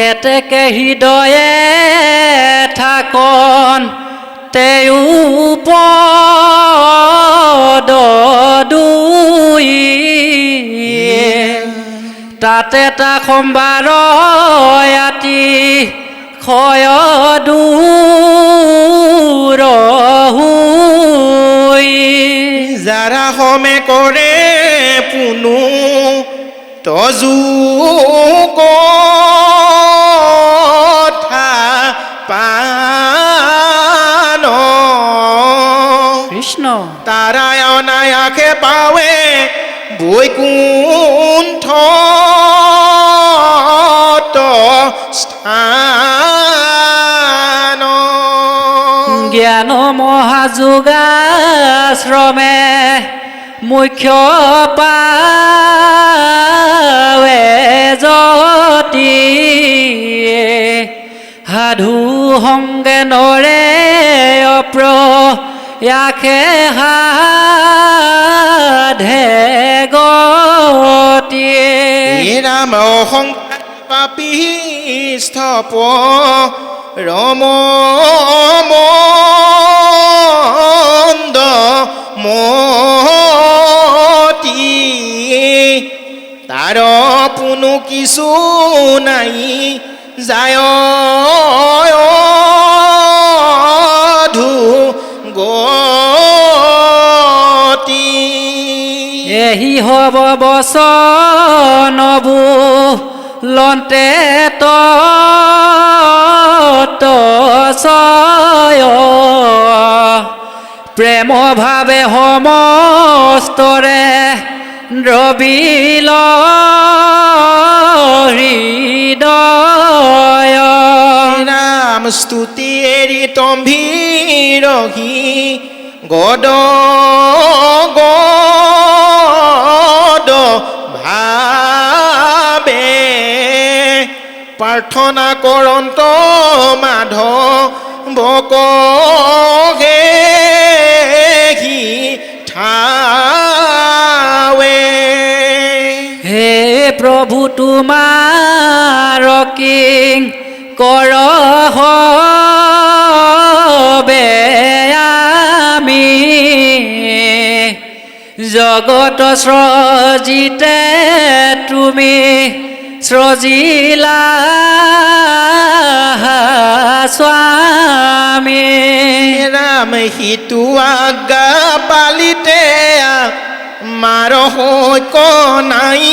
এতেকে হৃদয়ে থাকন তেও পদ দুই তাতে তা সম্বাৰ আতি ক্ষয় দূৰ হুই যাৰা হমে কৰে পুনু তজু কথা পান কৃষ্ণ তাৰায় অনায়াসে পাৱে বৈকুণ্ঠ স্থান জ্ঞান মহাযোগাশ্ৰমে মুখ্য পাৱে যতি সাধু সংগে নৰে অপ্ৰয়াসে সাধে গতি ৰাম পাপিষ্ঠ ৰম মন্দ মতি তাৰ পুনু কিছু নাই যায় ধু গতি এহি হব বচনবু লন্তে তয় প্ৰেম ভাৱে সমস্তৰে দ্ৰবিল হৃদয় নাম স্তুতি এৰি তম্ভীৰহি গদ গদ ভাবে প্ৰাৰ্থনা কৰন্ত মাধৱক হে ঠাৱে হে প্ৰভু তোমাৰ কিং কৰ হবে আমি জগত সৃজিতে তুমি সৃজিলা স্বামী ৰাম সিটো আজ্ঞা পালিতে মাৰ সৈক নাই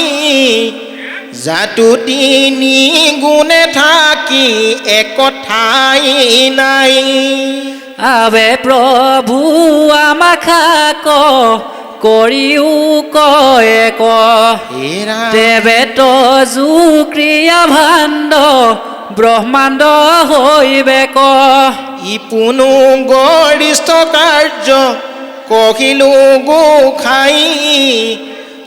জাতু তিনি গুণে থাকি এক ঠাই নাই আবে প্ৰভু আমাক কৰিও কয়ে ক দেৱে তজু ক্ৰিয়া ভাণ্ড ব্ৰহ্মাণ্ড হৈবে ক ই পুনু গৰিষ্ঠ কাৰ্য কহিলো গোসাই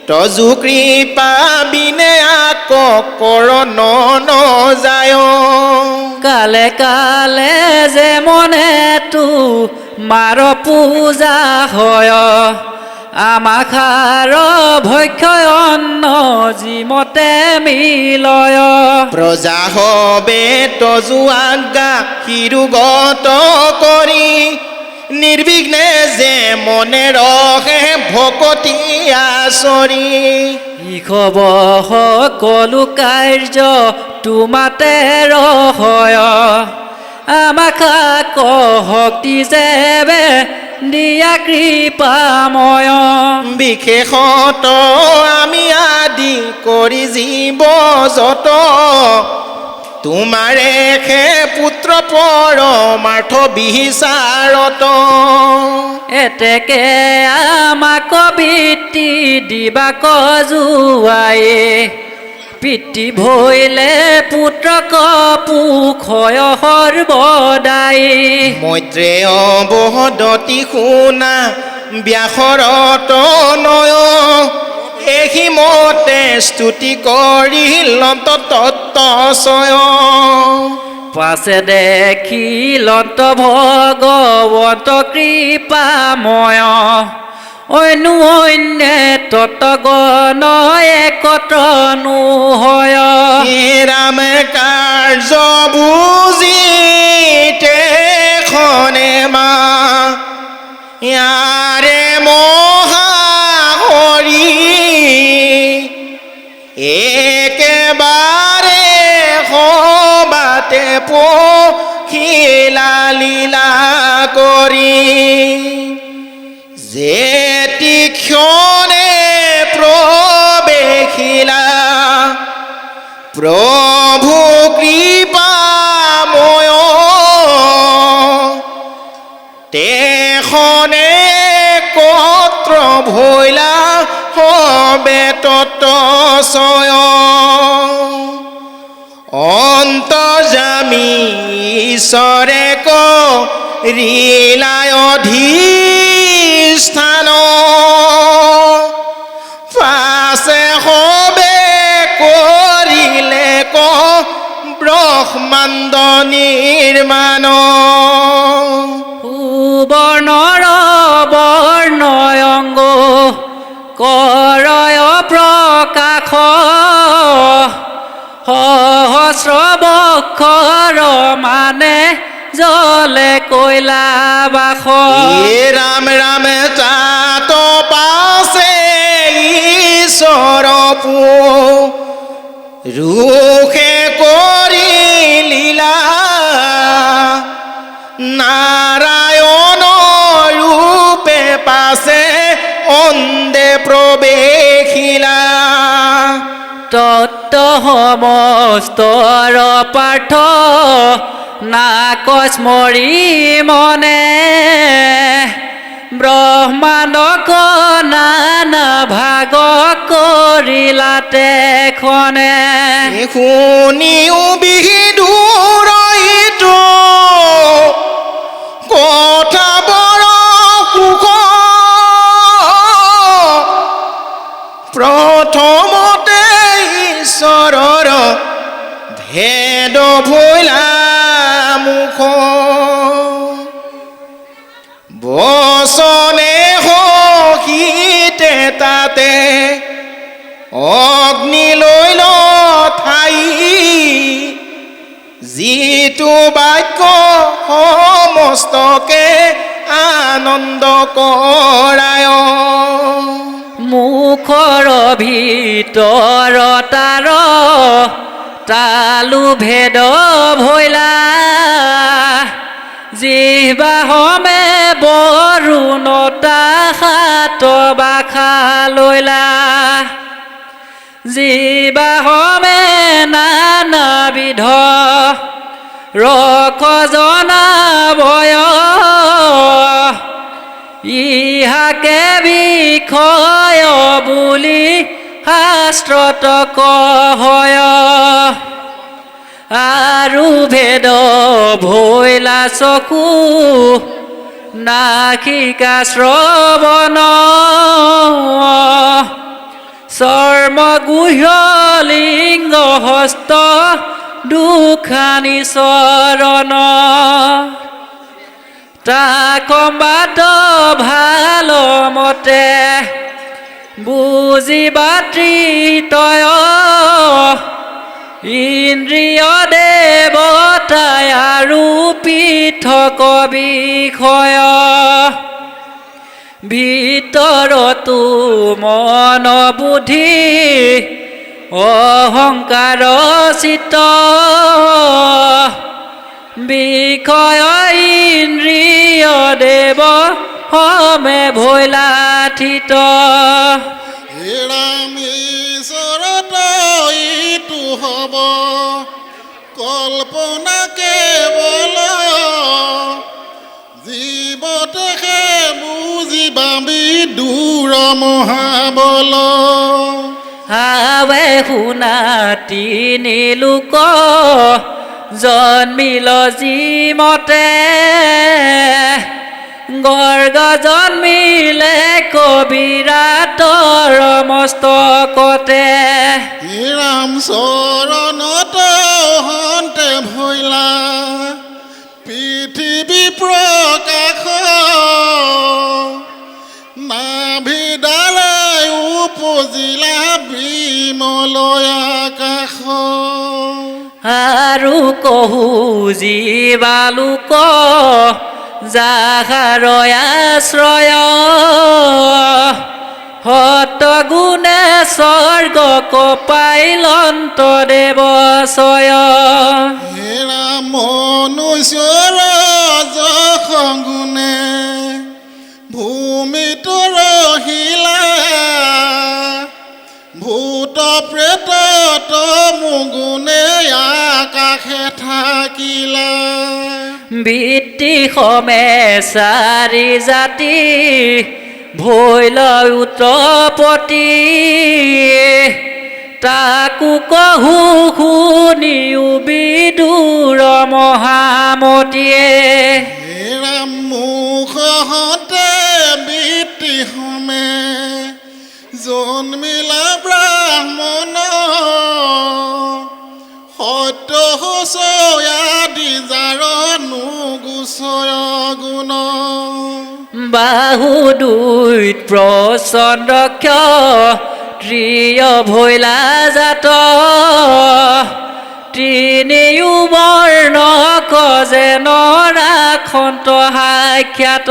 তজু কৃপা বিনে আক কৰ নযায় কালে কালে যে মনে তু মাৰ পূজা হয় আমাখাৰ ভক্ষয় অন্ন যিমতে মিলয় প্ৰজা হবে তজু আজ্ঞা শিৰুগত কৰি নিৰ্বিঘ্নে যে মনে ৰহে ভকতি আচৰি ইখব সকলো কাৰ্য তোমাতে ৰহয় আমাক শক্তি যেবে দিয়া কৃপাময় বিশেষত আমি আদি কৰি জীৱ যত তোমাৰে খে পুত্ৰ পৰমাৰ্থ বিচাৰত এতেকে আমাক বৃত্তি দিবা কজুৱাই পিতৃ ভৈলে পুত্ৰক পুখয় সৰ্বদাই মৈত্ৰেয় বহদতি শুনা ব্যাসৰত নয় এহি মতে স্তুতি কৰি লন্ত তত্ত্বচয় পাছে দেখিলত ভগৱন্ত কৃপাময় অন্য অন্যে ততগণ একত্ৰনো হয় ৰাম কাৰ্য বুজি তেখনে মা ইয়াৰে মহাহৰি একেবাৰে সবাতে পখিলা লীলা কৰি যেতি ক্ষণে প্ৰৱেশিলা প্ৰভু কৃপাময় তেখনে কত্ৰ ভৈলা হবে ততচয় অন্তৰ্যামী ঈশ্বৰে কৰিলাই অধিষ্ঠান পাছে হবে কৰিলে ব্ৰহ্মাণ্ড নিৰ্মাণ সুবৰ্ণৰ বৰ্ণয়ংগ কৰয় প্ৰকাশ সহস্ৰ বক্ষৰ মানে জলে কৈলা বাস ৰাম ৰাম তাত পাছে ঈশ্বৰ পু ৰুখে কৰি লীলা নাৰায়ণ ৰূপে পাছে অন্দে প্ৰৱেশিলা তত্ত সমস্তৰ পাৰ্থ নাকস্মৰি মনে ব্ৰহ্মাণ্ডক নানা ভাগ কৰিলা তেখনে শুনিও বিদুৰইতো কথা বৰ সুখ প্ৰথমতে ঈশ্বৰৰ ভেদ ভৈলা মুখ বচনে সহিতে তাতে অগ্নি লৈ ঠাই যিটো বাক্য সমস্তকে আনন্দ কৰায় মুখৰ ভিতৰ তাৰ তালু ভেদ ভৈলা জিহ্বা হমে বৰুণতা হাত বাখা লৈলা জিহ্বা হমে নানাবিধ ৰখ জনাবয় ইহাকে বিষয় বুলি শাস্ত্ৰত কয় আৰু ভেদ ভৈলা চকু নাসিকা শ্ৰৱণ চৰ্ম গুহ্য লিংগ হস্ত দুখানি চৰণ তাক বাত ভাল মতে বুজিবা তৃতয় ইন্দ্ৰিয় দেৱতাই আৰু পৃথক বিষয় ভিতৰতো মন বুদ্ধি অহংকাৰ চিত বিষয় ইন্দ্ৰিয় দেৱ হমে ভৈলা থিত ৰাম ঈশ্বৰত ইটো হ'ব কল্পনা কেৱল জীৱতেহে বুজিবা বিদুৰ মহাবল হাৱে শুনা তিনি লোক জন্মিল যিমতে গৰ্গ জন্মিলে কবিৰাতৰ মস্তকতে ৰাম চৰণত হন্তে ভৈলা পৃথিৱী প্ৰকাশ নাভ বুজিলা বিমলয় আকাশ আৰু কহু জীৱালোক যাহাৰ আশ্ৰয় সত গুণে স্বৰ্গ কপাইলন্ত দেৱচয় হেৰা মনুষ্যৰ যশ গুণে ভূমিত ৰহিলা ভূত প্ৰেত তমুগুণে আকাশে থাকিলা বৃত্তি সমে চাৰি জাতি ভৈল উত্ৰপতি তাকো কহু শুনিও বিদুৰ মহামতীয়ে হেৰাম মুখতে বৃত্তি সমে জন্মিলা ব্ৰাহ্মণ সত্য হুচয় আদি যাৰ নুগুচয় গুণ বাহু দুইত প্ৰচণ্ডক্ষ ত্ৰিয় ভৈলা জাত তিনিও বৰ্ণ কজে নৰাখন্ত সাক্ষাত